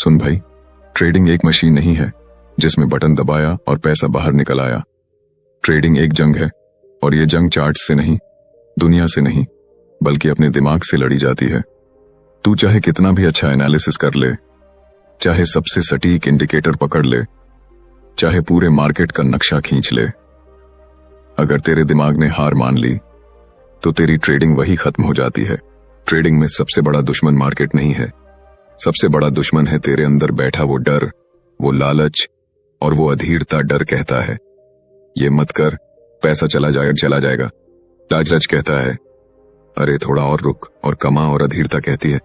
सुन भाई, ट्रेडिंग एक मशीन नहीं है जिसमें बटन दबाया और पैसा बाहर निकल आया। ट्रेडिंग एक जंग है, और ये जंग चार्ट्स से नहीं, दुनिया से नहीं, बल्कि अपने दिमाग से लड़ी जाती है। तू चाहे कितना भी अच्छा एनालिसिस कर ले, चाहे सबसे सटीक इंडिकेटर पकड़ ले, चाहे पूरे मार्केट का नक्शा खींच ले, अगर तेरे दिमाग ने हार मान ली तो तेरी ट्रेडिंग वही खत्म हो जाती है। ट्रेडिंग में सबसे बड़ा दुश्मन मार्केट नहीं है, सबसे बड़ा दुश्मन है तेरे अंदर बैठा वो डर, वो लालच और वो अधीरता। डर कहता है ये मत कर, पैसा चला जाएगा। लालच कहता है अरे थोड़ा और रुक और कमा, और अधीरता कहती है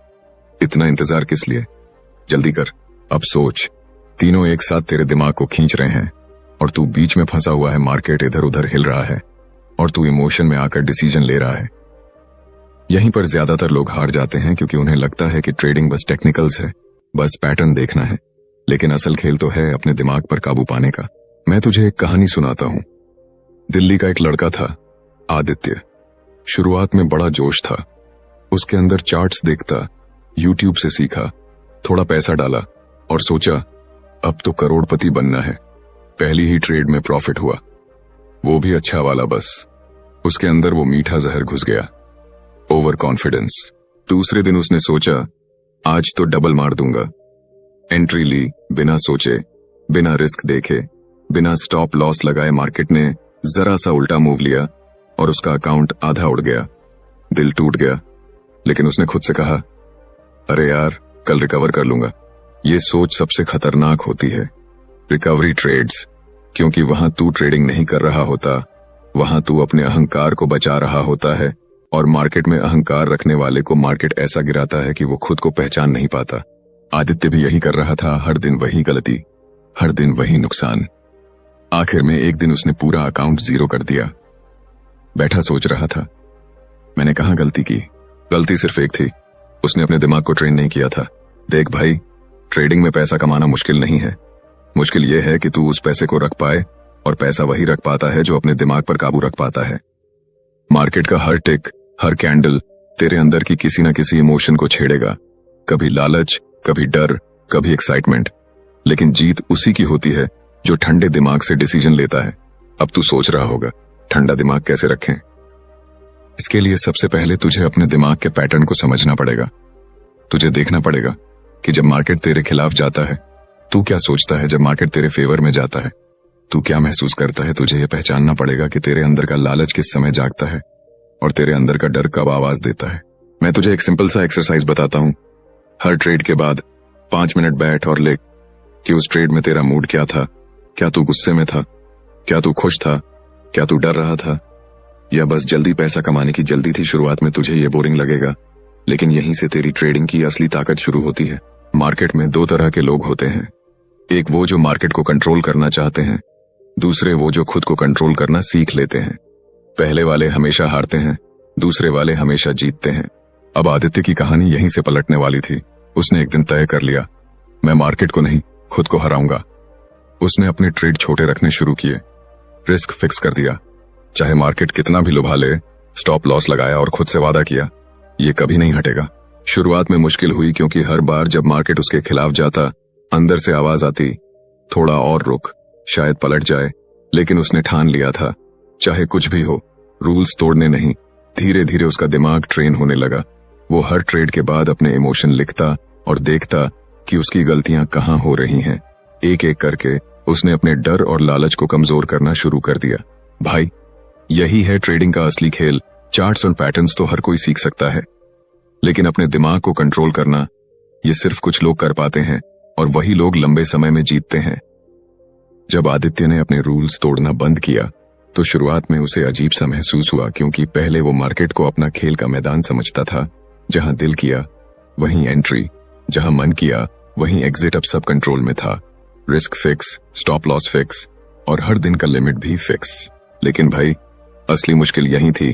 इतना इंतजार किस लिए, जल्दी कर। अब सोच, तीनों एक साथ तेरे दिमाग को खींच रहे हैं और तू बीच में फंसा हुआ है। मार्केट इधर उधर हिल रहा है और तू इमोशन में आकर डिसीजन ले रहा है। यहीं पर ज्यादातर लोग हार जाते हैं, क्योंकि उन्हें लगता है कि ट्रेडिंग बस टेक्निकल्स है, बस पैटर्न देखना है। लेकिन असल खेल तो है अपने दिमाग पर काबू पाने का। मैं तुझे एक कहानी सुनाता हूं। दिल्ली का एक लड़का था, आदित्य। शुरुआत में बड़ा जोश था, उसके अंदर चार्ट्स देखता, यूट्यूब से सीखा, थोड़ा पैसा डाला और सोचा अब तो करोड़पति बनना है। पहली ही ट्रेड में प्रॉफिट हुआ, वो भी अच्छा वाला। बस उसके अंदर वो मीठा जहर घुस गया, ओवर कॉन्फिडेंस। दूसरे दिन उसने सोचा आज तो डबल मार दूंगा। एंट्री ली बिना सोचे, बिना रिस्क देखे, बिना स्टॉप लॉस लगाए। मार्केट ने जरा सा उल्टा मूव लिया और उसका अकाउंट आधा उड़ गया। दिल टूट गया, लेकिन उसने खुद से कहा अरे यार कल रिकवर कर लूंगा। ये सोच सबसे खतरनाक होती है, रिकवरी ट्रेड्स, क्योंकि वहां तू ट्रेडिंग नहीं कर रहा होता, वहां तू अपने अहंकार को बचा रहा होता है। और मार्केट में अहंकार रखने वाले को मार्केट ऐसा गिराता है कि वो खुद को पहचान नहीं पाता। आदित्य भी यही कर रहा था, हर दिन वही गलती, हर दिन वही नुकसान। आखिर में एक दिन उसने पूरा अकाउंट जीरो कर दिया। बैठा सोच रहा था मैंने कहां गलती की। गलती सिर्फ एक थी, उसने अपने दिमाग को ट्रेन नहीं किया था। देख भाई, ट्रेडिंग में पैसा कमाना मुश्किल नहीं है, मुश्किल यह है कि तू उस पैसे को रख पाए, और पैसा वही रख पाता है जो अपने दिमाग पर काबू रख पाता है। मार्केट का हर टिक, हर कैंडल तेरे अंदर की किसी न किसी इमोशन को छेड़ेगा, कभी लालच, कभी डर, कभी एक्साइटमेंट। लेकिन जीत उसी की होती है जो ठंडे दिमाग से डिसीजन लेता है। अब तू सोच रहा होगा ठंडा दिमाग कैसे रखें। इसके लिए सबसे पहले तुझे अपने दिमाग के पैटर्न को समझना पड़ेगा। तुझे देखना पड़ेगा कि जब मार्केट तेरे खिलाफ जाता है तू क्या सोचता है, जब मार्केट तेरे फेवर में जाता है तू क्या महसूस करता है। तुझे यह पहचानना पड़ेगा कि तेरे अंदर का लालच किस समय जागता है और तेरे अंदर का डर कब आवाज देता है। मैं तुझे एक सिंपल सा एक्सरसाइज बताता हूं। हर ट्रेड के बाद 5 मिनट बैठ और लिख कि उस ट्रेड में तेरा मूड क्या था। क्या तू गुस्से में था, क्या तू खुश था, क्या तू डर रहा था, या बस जल्दी पैसा कमाने की जल्दी थी। शुरुआत में तुझे ये बोरिंग लगेगा, लेकिन यहीं से तेरी ट्रेडिंग की असली ताकत शुरू होती है। मार्केट में 2 तरह के लोग होते हैं, एक वो जो मार्केट को कंट्रोल करना चाहते हैं, दूसरे वो जो खुद को कंट्रोल करना सीख लेते हैं। पहले वाले हमेशा हारते हैं, दूसरे वाले हमेशा जीतते हैं। अब आदित्य की कहानी यहीं से पलटने वाली थी। उसने एक दिन तय कर लिया मैं मार्केट को नहीं, खुद को हराऊंगा। उसने अपने ट्रेड छोटे रखने शुरू किए, रिस्क फिक्स कर दिया, चाहे मार्केट कितना भी लुभा ले। स्टॉप लॉस लगाया और खुद से वादा किया ये कभी नहीं हटेगा। शुरुआत में मुश्किल हुई, क्योंकि हर बार जब मार्केट उसके खिलाफ जाता अंदर से आवाज आती थोड़ा और रुक, शायद पलट जाए। लेकिन उसने ठान लिया था चाहे कुछ भी हो, रूल्स तोड़ने नहीं। धीरे धीरे उसका दिमाग ट्रेन होने लगा। वो हर ट्रेड के बाद अपने इमोशन लिखता और देखता कि उसकी गलतियां कहां हो रही हैं। एक एक करके उसने अपने डर और लालच को कमजोर करना शुरू कर दिया। भाई, यही है ट्रेडिंग का असली खेल। चार्ट्स और पैटर्न्स तो हर कोई सीख सकता है, लेकिन अपने दिमाग को कंट्रोल करना ये सिर्फ कुछ लोग कर पाते हैं, और वही लोग लंबे समय में जीतते हैं। जब आदित्य ने अपने रूल्स तोड़ना बंद किया तो शुरुआत में उसे अजीब सा महसूस हुआ, क्योंकि पहले वो मार्केट को अपना खेल का मैदान समझता था। जहां दिल किया वहीं एंट्री, जहां मन किया वहीं एग्जिट। अब सब कंट्रोल में था, risk fix, stop loss fix और हर दिन का लिमिट भी फिक्स। लेकिन भाई, असली मुश्किल यही थी,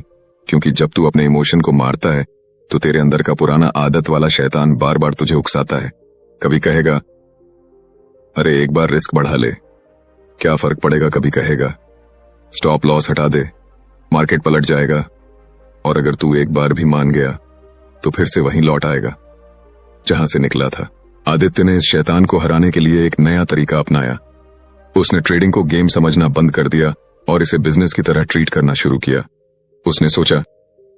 क्योंकि जब तू अपने इमोशन को मारता है तो तेरे अंदर का पुराना आदत वाला शैतान बार बार तुझे उकसाता है। कभी कहेगा अरे एक बार रिस्क बढ़ा ले, क्या फर्क पड़ेगा। कभी कहेगा स्टॉप लॉस हटा दे, मार्केट पलट जाएगा। और अगर तू एक बार भी मान गया तो फिर से वहीं लौट आएगा जहां से निकला था। आदित्य ने इस शैतान को हराने के लिए एक नया तरीका अपनाया। उसने ट्रेडिंग को गेम समझना बंद कर दिया और इसे बिजनेस की तरह ट्रीट करना शुरू किया। उसने सोचा,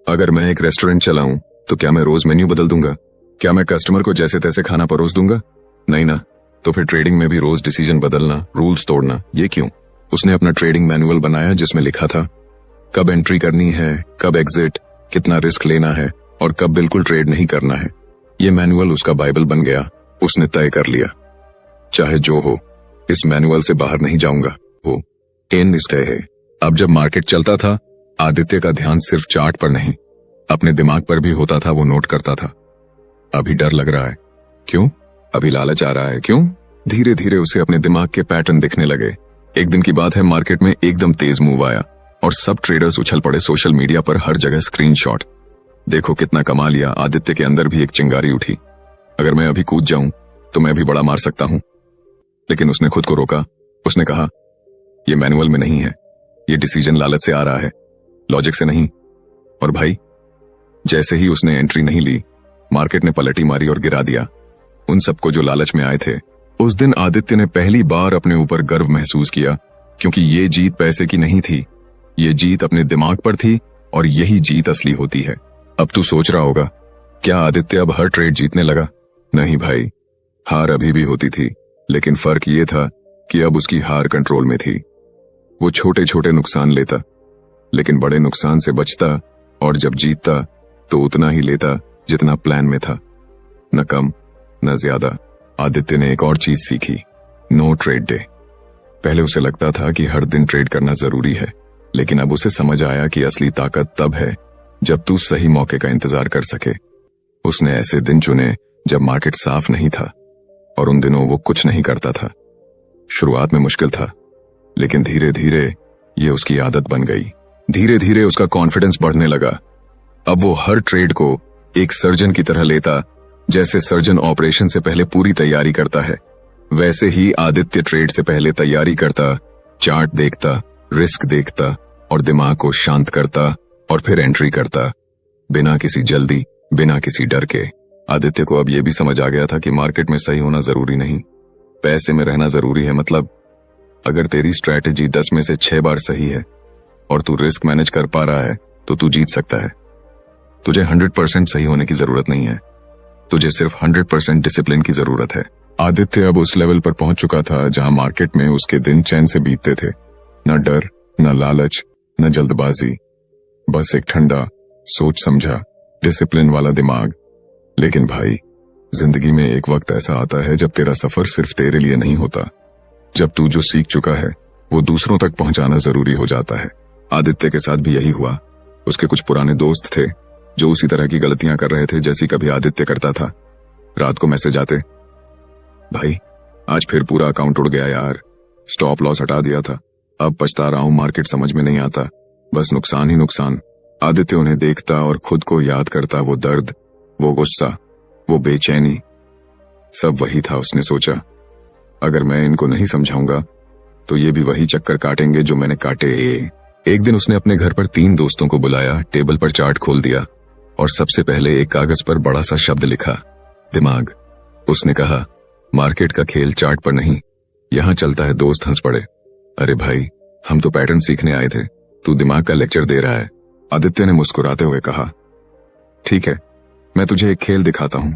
अगर मैं एक रेस्टोरेंट चलाऊं तो क्या मैं रोज मेन्यू बदल दूंगा? क्या मैं कस्टमर को जैसे तैसे खाना परोस दूंगा? नहीं ना। तो फिर ट्रेडिंग में भी रोज डिसीजन बदलना, रूल्स तोड़ना, ये क्यों? उसने अपना ट्रेडिंग मैनुअल बनाया जिसमें लिखा था कब एंट्री करनी है, कब एग्जिट, कितना रिस्क लेना है और कब बिल्कुल ट्रेड नहीं करना है। ये मैनुअल उसका बाइबल बन गया। उसने तय कर लिया, चाहे जो हो, इस मैनुअल से बाहर नहीं जाऊंगा। वो एन निश्चय है। अब जब मार्केट चलता था, आदित्य का ध्यान सिर्फ चार्ट पर नहीं, अपने दिमाग पर भी होता था। वो नोट करता था, अभी डर लग रहा है, क्यों? अभी लालच आ रहा है, क्यों? धीरे धीरे उसे अपने दिमाग के पैटर्न दिखने लगे। एक दिन की बात है, मार्केट में एकदम तेज मूव आया और सब ट्रेडर्स उछल पड़े। सोशल मीडिया पर हर जगह स्क्रीनशॉट, देखो कितना कमा लिया। आदित्य के अंदर भी एक चिंगारी उठी, अगर मैं अभी कूद जाऊं तो मैं भी बड़ा मार सकता हूं। लेकिन उसने खुद को रोका। उसने कहा, यह मैनुअल में नहीं है, यह डिसीजन लालच से आ रहा है, लॉजिक से नहीं। और भाई, जैसे ही उसने एंट्री नहीं ली, मार्केट ने पलटी मारी और गिरा दिया उन सबको जो लालच में आए थे। उस दिन आदित्य ने पहली बार अपने ऊपर गर्व महसूस किया, क्योंकि ये जीत पैसे की नहीं थी, ये जीत अपने दिमाग पर थी और यही जीत असली होती है। अब तू सोच रहा होगा, क्या आदित्य अब हर ट्रेड जीतने लगा? नहीं भाई, हार अभी भी होती थी, लेकिन फर्क ये था कि अब उसकी हार कंट्रोल में थी। वो छोटे छोटे नुकसान लेता, लेकिन बड़े नुकसान से बचता, और जब जीतता तो उतना ही लेता जितना प्लान में था, न कम न ज्यादा। आदित्य ने एक और चीज सीखी, नो ट्रेड डे। पहले उसे लगता था कि हर दिन ट्रेड करना जरूरी है, लेकिन अब उसे समझ आया कि असली ताकत तब है जब तू सही मौके का इंतजार कर सके। उसने ऐसे दिन चुने जब मार्केट साफ नहीं था, और उन दिनों वो कुछ नहीं करता था। शुरुआत में मुश्किल था, लेकिन धीरे धीरे ये उसकी आदत बन गई। धीरे धीरे उसका कॉन्फिडेंस बढ़ने लगा। अब वो हर ट्रेड को एक सर्जन की तरह लेता। जैसे सर्जन ऑपरेशन से पहले पूरी तैयारी करता है, वैसे ही आदित्य ट्रेड से पहले तैयारी करता, चार्ट देखता, रिस्क देखता और दिमाग को शांत करता, और फिर एंट्री करता, बिना किसी जल्दी, बिना किसी डर के। आदित्य को अब यह भी समझ आ गया था कि मार्केट में सही होना जरूरी नहीं, पैसे में रहना जरूरी है। मतलब अगर तेरी स्ट्रैटेजी 10 में से 6 बार सही है और तू रिस्क मैनेज कर पा रहा है तो तू जीत सकता है। तुझे 100% सही होने की जरूरत नहीं है, तुझे सिर्फ 100% डिसिप्लिन की जरूरत है। आदित्य अब उस लेवल पर पहुंच चुका था जहां मार्केट में उसके दिन चैन से बीतते थे। न डर, न लालच, न जल्दबाजी, बस एक ठंडा, सोच समझा, डिसिप्लिन वाला दिमाग। लेकिन भाई, जिंदगी में एक वक्त ऐसा आता है जब तेरा सफर सिर्फ तेरे लिए नहीं होता, जब तू जो सीख चुका है वो दूसरों तक पहुंचाना जरूरी हो जाता है। आदित्य के साथ भी यही हुआ। उसके कुछ पुराने दोस्त थे जो उसी तरह की गलतियां कर रहे थे जैसी कभी आदित्य करता था। रात को मैसेज आते, भाई आज फिर पूरा अकाउंट उड़ गया यार, स्टॉप लॉस हटा दिया था, अब पछता रहा हूं, मार्केट समझ में नहीं आता, बस नुकसान ही नुकसान। आदित्य उन्हें देखता और खुद को याद करता, वो दर्द, वो गुस्सा, वो बेचैनी, सब वही था। उसने सोचा, अगर मैं इनको नहीं समझाऊंगा तो ये भी वही चक्कर काटेंगे जो मैंने काटे। एक दिन उसने अपने घर पर 3 दोस्तों को बुलाया, टेबल पर चार्ट खोल दिया और सबसे पहले एक कागज पर बड़ा सा शब्द लिखा, दिमाग। उसने कहा, मार्केट का खेल चार्ट पर नहीं, यहां चलता है। दोस्त हंस पड़े, अरे भाई, हम तो पैटर्न सीखने आए थे, तू दिमाग का लेक्चर दे रहा है। आदित्य ने मुस्कुराते हुए कहा, ठीक है, मैं तुझे एक खेल दिखाता हूं।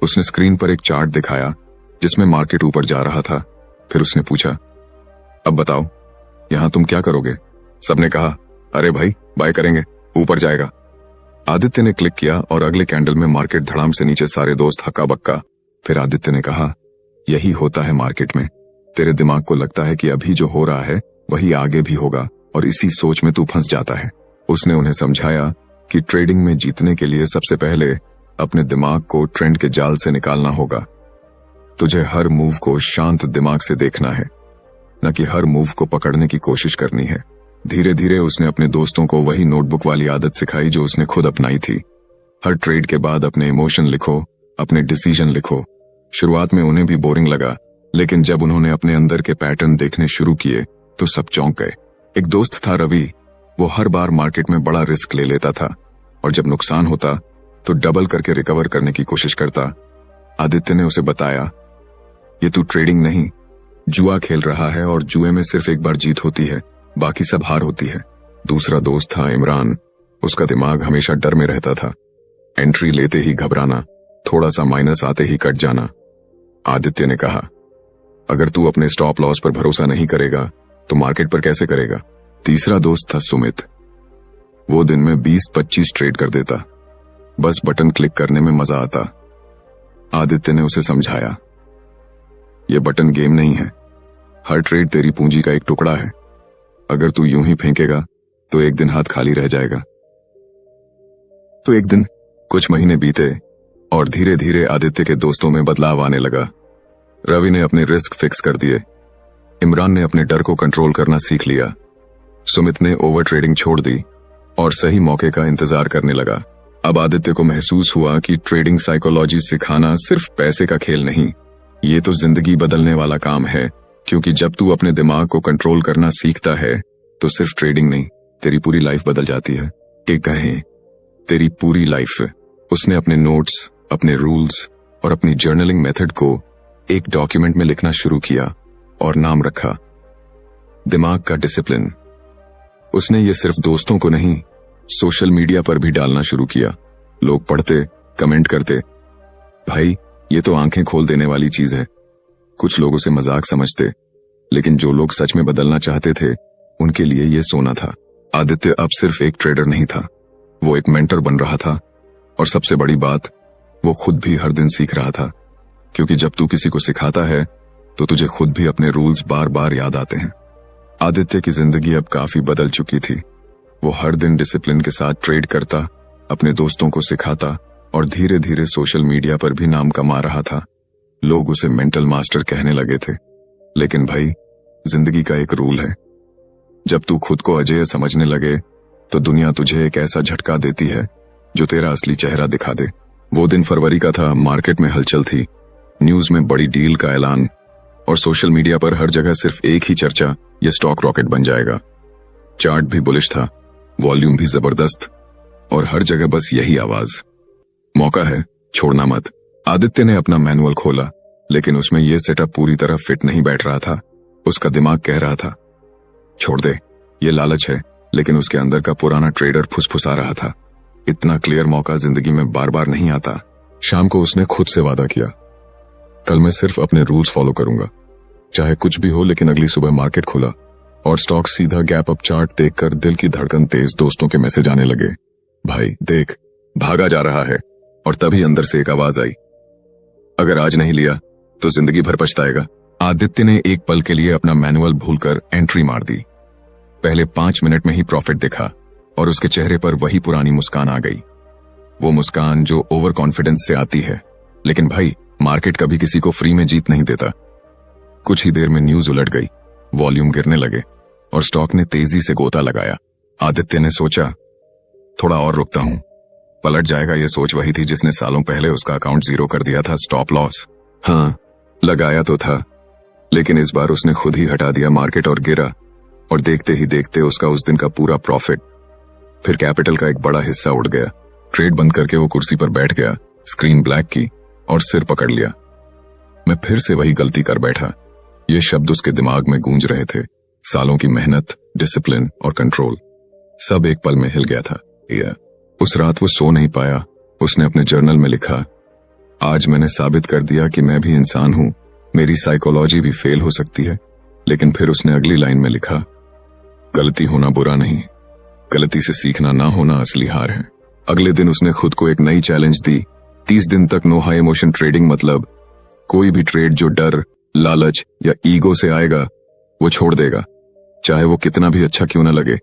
उसने स्क्रीन पर एक चार्ट दिखाया जिसमें मार्केट ऊपर जा रहा था। फिर उसने पूछा, अब बताओ यहां तुम क्या करोगे? सबने कहा, अरे भाई, बाय करेंगे, ऊपर जाएगा। आदित्य ने क्लिक किया और अगले कैंडल में मार्केट धड़ाम से नीचे। सारे दोस्त हक्का बक्का। फिर आदित्य ने कहा, यही होता है मार्केट में, तेरे दिमाग को लगता है कि अभी जो हो रहा है वही आगे भी होगा और इसी सोच में तू फंस जाता है। उसने उन्हें समझाया कि ट्रेडिंग में जीतने के लिए सबसे पहले अपने दिमाग को ट्रेंड के जाल से निकालना होगा। तुझे हर मूव को शांत दिमाग से देखना है, न कि हर मूव को पकड़ने की कोशिश करनी है। धीरे धीरे उसने अपने दोस्तों को वही नोटबुक वाली आदत सिखाई जो उसने खुद अपनाई थी। हर ट्रेड के बाद अपने इमोशन लिखो, अपने डिसीजन लिखो। शुरुआत में उन्हें भी बोरिंग लगा, लेकिन जब उन्होंने अपने अंदर के पैटर्न देखने शुरू किए तो सब चौंक गए। एक दोस्त था रवि, वो हर बार मार्केट में बड़ा रिस्क ले लेता था और जब नुकसान होता तो डबल करके रिकवर करने की कोशिश करता। आदित्य ने उसे बताया, ये तू ट्रेडिंग नहीं, जुआ खेल रहा है और जुए में सिर्फ एक बार जीत होती है, बाकी सब हार होती है। दूसरा दोस्त था इमरान। उसका दिमाग हमेशा डर में रहता था। एंट्री लेते ही घबराना, थोड़ा सा माइनस आते ही कट जाना। आदित्य ने कहा, अगर तू अपने स्टॉप लॉस पर भरोसा नहीं करेगा तो मार्केट पर कैसे करेगा। तीसरा दोस्त था सुमित। वो दिन में 20-25 ट्रेड कर देता, बस बटन क्लिक करने में मजा आता। आदित्य ने उसे समझाया, ये बटन गेम नहीं है, हर ट्रेड तेरी पूंजी का एक टुकड़ा है। अगर तू यूं ही फेंकेगा तो एक दिन हाथ खाली रह जाएगा। तो एक दिन, कुछ महीने बीते और धीरे धीरे आदित्य के दोस्तों में बदलाव आने लगा। रवि ने अपने रिस्क फिक्स कर दिए, इमरान ने अपने डर को कंट्रोल करना सीख लिया, सुमित ने ओवर ट्रेडिंग छोड़ दी और सही मौके का इंतजार करने लगा। अब आदित्य को महसूस हुआ कि ट्रेडिंग साइकोलॉजी सिखाना सिर्फ पैसे का खेल नहीं, ये तो जिंदगी बदलने वाला काम है। क्योंकि जब तू अपने दिमाग को कंट्रोल करना सीखता है तो सिर्फ ट्रेडिंग नहीं, तेरी पूरी लाइफ बदल जाती है। कि कहें तेरी पूरी लाइफ। उसने अपने नोट्स, अपने रूल्स और अपनी जर्नलिंग मेथड को एक डॉक्यूमेंट में लिखना शुरू किया और नाम रखा, दिमाग का डिसिप्लिन। उसने ये सिर्फ दोस्तों को नहीं, सोशल मीडिया पर भी डालना शुरू किया। लोग पढ़ते, कमेंट करते, भाई ये तो आंखें खोल देने वाली चीज है। कुछ लोग उसे मजाक समझते, लेकिन जो लोग सच में बदलना चाहते थे उनके लिए ये सोना था। आदित्य अब सिर्फ एक ट्रेडर नहीं था, वो एक मेंटर बन रहा था। और सबसे बड़ी बात, वो खुद भी हर दिन सीख रहा था। क्योंकि जब तू किसी को सिखाता है तो तुझे खुद भी अपने रूल्स बार बार याद आते हैं। आदित्य की जिंदगी अब काफी बदल चुकी थी। वो हर दिन डिसिप्लिन के साथ ट्रेड करता, अपने दोस्तों को सिखाता और धीरे धीरे सोशल मीडिया पर भी नाम कमा रहा था। लोग उसे मेंटल मास्टर कहने लगे थे। लेकिन भाई, जिंदगी का एक रूल है, जब तू खुद को अजेय समझने लगे तो दुनिया तुझे एक ऐसा झटका देती है जो तेरा असली चेहरा दिखा दे। वो दिन फरवरी का था। मार्केट में हलचल थी, न्यूज में बड़ी डील का ऐलान और सोशल मीडिया पर हर जगह सिर्फ एक ही चर्चा, ये स्टॉक रॉकेट बन जाएगा। चार्ट भी बुलिश था, वॉल्यूम भी जबरदस्त और हर जगह बस यही आवाज, मौका है, छोड़ना मत। आदित्य ने अपना मैनुअल खोला, लेकिन उसमें यह सेटअप पूरी तरह फिट नहीं बैठ रहा था। उसका दिमाग कह रहा था, छोड़ दे, ये लालच है। लेकिन उसके अंदर का पुराना ट्रेडर फुसफुसा रहा था, इतना क्लियर मौका जिंदगी में बार बार नहीं आता। शाम को उसने खुद से वादा किया, कल मैं सिर्फ अपने रूल्स फॉलो करूंगा, चाहे कुछ भी हो। लेकिन अगली सुबह मार्केट खुला और स्टॉक सीधा गैप अप चार्ट देखकर दिल की धड़कन तेज। दोस्तों के मैसेज आने लगे, भाई देख, भागा जा रहा है। और तभी अंदर से एक आवाज आई, अगर आज नहीं लिया तो जिंदगी भर पछताएगा। आदित्य ने एक पल के लिए अपना मैनुअल भूलकर एंट्री मार दी। पहले 5 मिनट में ही प्रॉफिट दिखा और उसके चेहरे पर वही पुरानी मुस्कान आ गई, वो मुस्कान जो ओवर कॉन्फिडेंस से आती है। लेकिन भाई, मार्केट कभी किसी को फ्री में जीत नहीं देता। कुछ ही देर में न्यूज उलट गई, वॉल्यूम गिरने लगे और स्टॉक ने तेजी से गोता लगाया। आदित्य ने सोचा, थोड़ा और रुकता हूं, पलट जाएगा। ये सोच वही थी जिसने सालों पहले उसका अकाउंट जीरो कर दिया था। स्टॉप लॉस हाँ लगाया तो था, लेकिन इस बार उसने खुद ही हटा दिया। मार्केट और गिरा और देखते ही देखते उसका उस दिन का पूरा प्रॉफिट, फिर कैपिटल का एक बड़ा हिस्सा उड़ गया। ट्रेड बंद करके वो कुर्सी पर बैठ गया, स्क्रीन ब्लैक की और सिर पकड़ लिया। मैं फिर से वही गलती कर बैठा। ये शब्द उसके दिमाग में गूंज रहे थे, सालों की मेहनत, डिसिप्लिन और कंट्रोल, सब एक पल में हिल गया था। उस रात वो सो नहीं पाया। उसने अपने जर्नल में लिखा, आज मैंने साबित कर दिया कि मैं भी इंसान हूं, मेरी साइकोलॉजी भी फेल हो सकती है। लेकिन फिर उसने अगली लाइन में लिखा, गलती होना बुरा नहीं, गलती से सीखना ना होना असली हार है। अगले दिन उसने खुद को एक नई चैलेंज दी, 30 दिन तक नो हाई इमोशन ट्रेडिंग। मतलब कोई भी ट्रेड जो डर, लालच या ईगो से आएगा वो छोड़ देगा, चाहे वो कितना भी अच्छा क्यों ना लगे।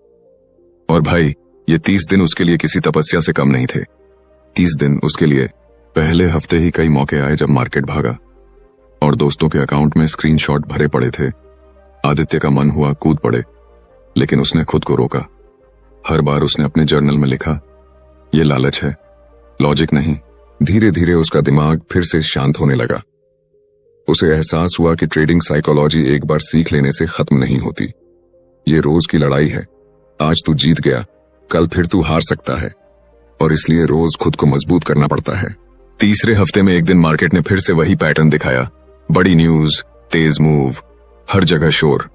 और भाई, ये 30 दिन उसके लिए किसी तपस्या से कम नहीं थे। 30 दिन उसके लिए पहले हफ्ते ही कई मौके आए जब मार्केट भागा और दोस्तों के अकाउंट में स्क्रीनशॉट भरे पड़े थे। आदित्य का मन हुआ कूद पड़े, लेकिन उसने खुद को रोका। हर बार उसने अपने जर्नल में लिखा, ये लालच है, लॉजिक नहीं। धीरे धीरे उसका दिमाग फिर से शांत होने लगा। उसे एहसास हुआ कि ट्रेडिंग साइकोलॉजी एक बार सीख लेने से खत्म नहीं होती, ये रोज की लड़ाई है। आज तू जीत गया, कल फिर तू हार सकता है और इसलिए रोज खुद को मजबूत करना पड़ता है। तीसरे हफ्ते में एक दिन मार्केट ने फिर से वही पैटर्न दिखाया, बड़ी न्यूज, तेज मूव, हर जगह शोर।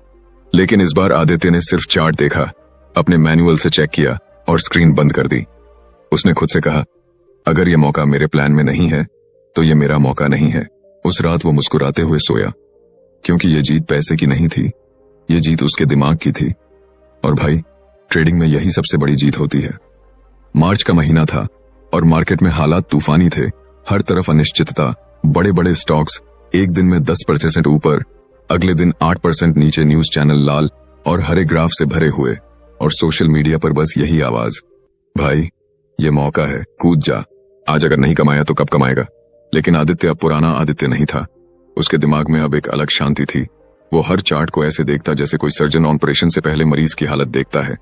लेकिन इस बार आदित्य ने सिर्फ चार्ट देखा, अपने मैनुअल से चेक किया और स्क्रीन बंद कर दी। उसने खुद से कहा, अगर ये मौका मेरे प्लान में नहीं है तो ये मेरा मौका नहीं है। उस रात वो मुस्कुराते हुए सोया, क्योंकि ये जीत पैसे की नहीं थी, ये जीत उसके दिमाग की थी। और भाई, ट्रेडिंग में यही सबसे बड़ी जीत होती है। मार्च का महीना था और मार्केट में हालात तूफानी थे। हर तरफ अनिश्चितता, बड़े बड़े स्टॉक्स एक दिन में 10% ऊपर, अगले दिन 8% नीचे, न्यूज चैनल लाल और हरे ग्राफ से भरे हुए, और सोशल मीडिया पर बस यही आवाज, भाई ये मौका है, कूद जा, आज अगर नहीं कमाया तो कब कमाएगा। लेकिन आदित्य अब पुराना आदित्य नहीं था। उसके दिमाग में अब एक अलग शांति थी। वो हर चार्ट को ऐसे देखता जैसे कोई सर्जन ऑपरेशन से पहले मरीज की हालत देखता है।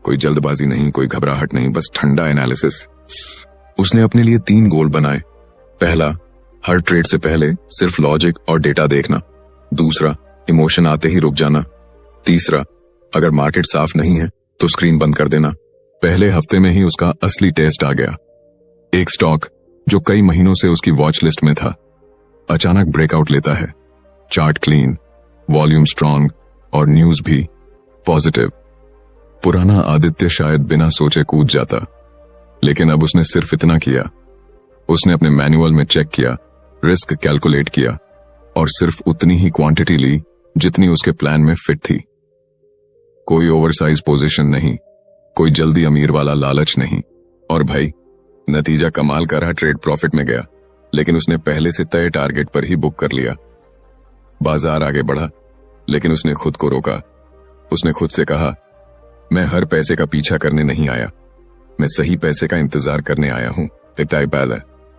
कोई जल्दबाजी नहीं, कोई घबराहट नहीं, बस ठंडा एनालिसिस। उसने अपने लिए 3 गोल बनाए। पहला, हर ट्रेड से पहले सिर्फ लॉजिक और डेटा देखना। दूसरा, इमोशन आते ही रुक जाना। तीसरा, अगर मार्केट साफ नहीं है तो स्क्रीन बंद कर देना। पहले हफ्ते में ही उसका असली टेस्ट आ गया। एक स्टॉक जो कई महीनों से उसकी वॉच लिस्ट में था, अचानक ब्रेकआउट लेता है। चार्ट क्लीन, वॉल्यूम स्ट्रांग और न्यूज भी पॉजिटिव। पुराना आदित्य शायद बिना सोचे कूद जाता, लेकिन अब उसने सिर्फ इतना किया, उसने अपने मैनुअल में चेक किया, रिस्क कैलकुलेट किया और सिर्फ उतनी ही क्वांटिटी ली जितनी उसके प्लान में फिट थी। कोई ओवरसाइज पोजीशन नहीं, कोई जल्दी अमीर वाला लालच नहीं। और भाई, नतीजा कमाल का रहा। ट्रेड प्रॉफिट में गया, लेकिन उसने पहले से तय टारगेट पर ही बुक कर लिया। बाजार आगे बढ़ा, लेकिन उसने खुद को रोका। उसने खुद से कहा, मैं हर पैसे का पीछा करने नहीं आया, मैं सही पैसे का इंतजार करने आया हूं।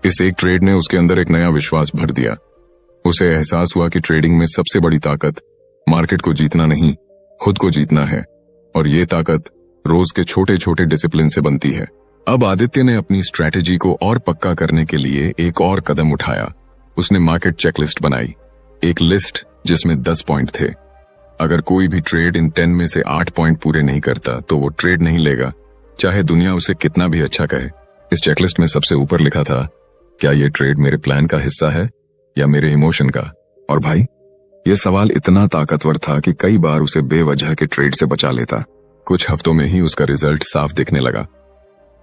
इस एक ट्रेड ने उसके अंदर एक नया विश्वास भर दिया। उसे एहसास हुआ कि ट्रेडिंग में सबसे बड़ी ताकत मार्केट को जीतना नहीं, खुद को जीतना है, और ये ताकत रोज के छोटे छोटे डिसिप्लिन से बनती है। अब आदित्य ने अपनी स्ट्रैटेजी को और पक्का करने के लिए एक और कदम उठाया। उसने मार्केट चेकलिस्ट बनाई, एक लिस्ट जिसमें 10 पॉइंट थे। अगर कोई भी ट्रेड इन 10 में से 8 पॉइंट पूरे नहीं करता तो वो ट्रेड नहीं लेगा, चाहे दुनिया उसे कितना भी अच्छा कहे। इस चेकलिस्ट में सबसे ऊपर लिखा था, क्या ये ट्रेड मेरे प्लान का हिस्सा है या मेरे इमोशन का। और भाई, ये सवाल इतना ताकतवर था कि कई बार उसे बेवजह के ट्रेड से बचा लेता। कुछ हफ्तों में ही उसका रिजल्ट साफ दिखने लगा।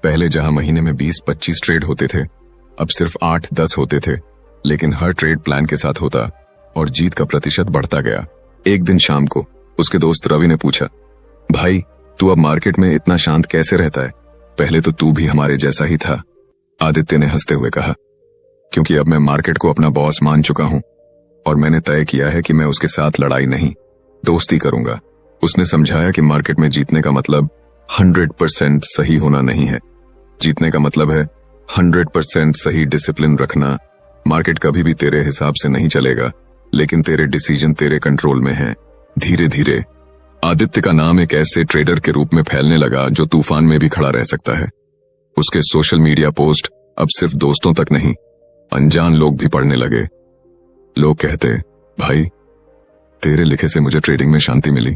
पहले जहां महीने में 20-25 ट्रेड होते थे, अब सिर्फ 8-10 होते थे, लेकिन हर ट्रेड प्लान के साथ होता और जीत का प्रतिशत बढ़ता गया। एक दिन शाम को उसके दोस्त रवि ने पूछा, भाई तू अब मार्केट में इतना शांत कैसे रहता है? पहले तो तू भी हमारे जैसा ही था। आदित्य ने हंसते हुए कहा, क्योंकि अब मैं मार्केट को अपना बॉस मान चुका हूं और मैंने तय किया है कि मैं उसके साथ लड़ाई नहीं, दोस्ती करूंगा। उसने समझाया कि मार्केट में जीतने का मतलब 100% सही होना नहीं है, जीतने का मतलब है 100% सही डिसिप्लिन रखना। मार्केट कभी भी तेरे हिसाब से नहीं चलेगा, लेकिन तेरे डिसीजन तेरे कंट्रोल में हैं। धीरे धीरे आदित्य का नाम एक ऐसे ट्रेडर के रूप में फैलने लगा जो तूफान में भी खड़ा रह सकता है। उसके सोशल मीडिया पोस्ट अब सिर्फ दोस्तों तक नहीं, अनजान लोग भी पढ़ने लगे। लोग कहते, भाई तेरे लिखे से मुझे ट्रेडिंग में शांति मिली,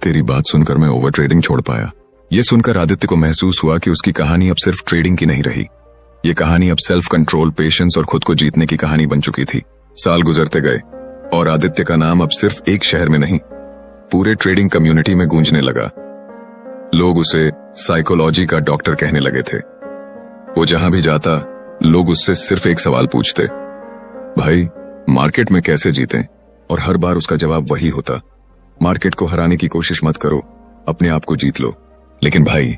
तेरी बात सुनकर मैं ओवर ट्रेडिंग छोड़ पाया। ये सुनकर आदित्य को महसूस हुआ कि उसकी कहानी अब सिर्फ ट्रेडिंग की नहीं रही, ये कहानी अब सेल्फ कंट्रोल, पेशेंस और खुद को जीतने की कहानी बन चुकी थी। साल गुजरते गए और आदित्य का नाम अब सिर्फ एक शहर में नहीं, पूरे ट्रेडिंग कम्युनिटी में गूंजने लगा। लोग उसे साइकोलॉजी का डॉक्टर कहने लगे थे। वो जहां भी जाता, लोग उससे सिर्फ एक सवाल पूछते, भाई मार्केट में कैसे जीतें? और हर बार उसका जवाब वही होता, मार्केट को हराने की कोशिश मत करो, अपने आप को जीत लो। लेकिन भाई,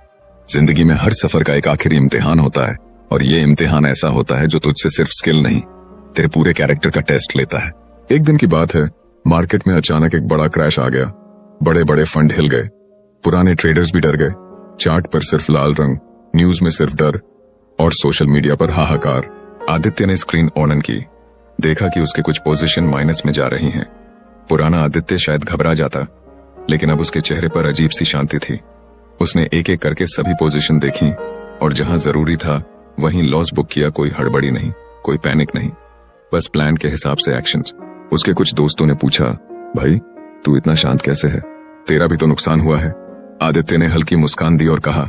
जिंदगी में हर सफर का एक आखिरी इम्तिहान होता है, और ये इम्तिहान ऐसा होता है जो तुझसे सिर्फ स्किल नहीं, तेरे पूरे कैरेक्टर का टेस्ट लेता है। एक दिन की बात है, मार्केट में अचानक एक बड़ा क्रैश आ गया। बड़े बड़े फंड हिल गए, पुराने ट्रेडर्स भी डर गए। चार्ट पर सिर्फ लाल रंग, न्यूज में सिर्फ डर और सोशल मीडिया पर हाहाकार। आदित्य ने स्क्रीन ऑन की, देखा कि उसके कुछ पोजीशन माइनस में जा रही हैं। पुराना आदित्य शायद घबरा जाता, लेकिन अब उसके चेहरे पर अजीब सी शांति थी। उसने एक एक करके सभी पोजीशन देखी और जहां जरूरी था वहीं लॉस बुक किया। कोई हड़बड़ी नहीं, कोई पैनिक नहीं, बस प्लान के हिसाब से एक्शंस। उसके कुछ दोस्तों ने पूछा, भाई तू इतना शांत कैसे है, तेरा भी तो नुकसान हुआ है। आदित्य ने हल्की मुस्कान दी और कहा,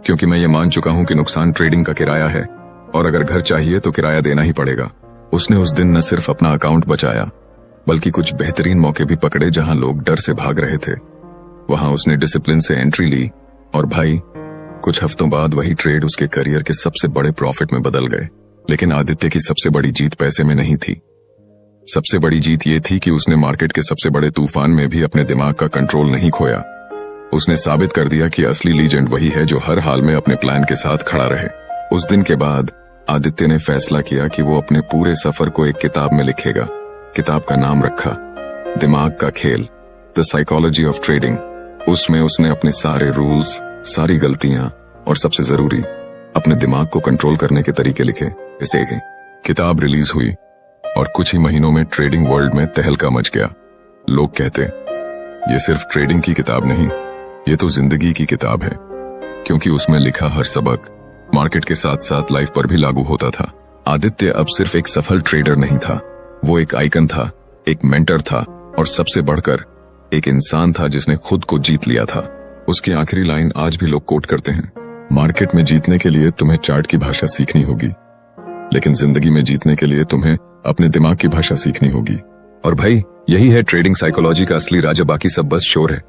क्योंकि मैं ये मान चुका हूं कि नुकसान ट्रेडिंग का किराया है, और अगर घर चाहिए तो किराया देना ही पड़ेगा। उसने उस दिन न सिर्फ अपना अकाउंट बचाया बल्कि कुछ बेहतरीन मौके भी पकड़े जहां लोग डर से भाग रहे थे। वहां उसने डिसिप्लिन से एंट्री ली और भाई कुछ हफ्तों बाद वही ट्रेड उसके करियर के सबसे बड़े प्रॉफिट में बदल गए। लेकिन आदित्य की सबसे बड़ी जीत पैसे में नहीं थी। सबसे बड़ी जीत ये थी कि उसने मार्केट के सबसे बड़े तूफान में भी अपने दिमाग का कंट्रोल नहीं खोया। उसने साबित कर दिया कि असली लीजेंड वही है जो हर हाल में अपने प्लान के साथ खड़ा रहे। उस दिन के बाद आदित्य ने फैसला किया कि वो अपने पूरे सफर को एक किताब में लिखेगा। किताब का नाम रखा दिमाग का खेल, द साइकोलॉजी ऑफ ट्रेडिंग। उसमें उसने अपने सारे रूल्स, सारी गलतियां और सबसे जरूरी अपने दिमाग को कंट्रोल करने के तरीके लिखे। इसे किताब रिलीज हुई और कुछ ही महीनों में ट्रेडिंग वर्ल्ड में तहलका मच गया। लोग कहते ये सिर्फ ट्रेडिंग की किताब नहीं, ये तो जिंदगी की किताब है, क्योंकि उसमें लिखा हर सबक मार्केट के साथ साथ लाइफ पर भी लागू होता था। आदित्य अब सिर्फ एक सफल ट्रेडर नहीं था, वो एक आइकन था, एक मेंटर था और सबसे बढ़कर एक इंसान था जिसने खुद को जीत लिया था। उसकी आखिरी लाइन आज भी लोग कोट करते हैं, मार्केट में जीतने के लिए तुम्हें चार्ट की भाषा सीखनी होगी, लेकिन जिंदगी में जीतने के लिए तुम्हें अपने दिमाग की भाषा सीखनी होगी। और भाई यही है ट्रेडिंग साइकोलॉजी का असली राज, बाकी सब बस शोर है।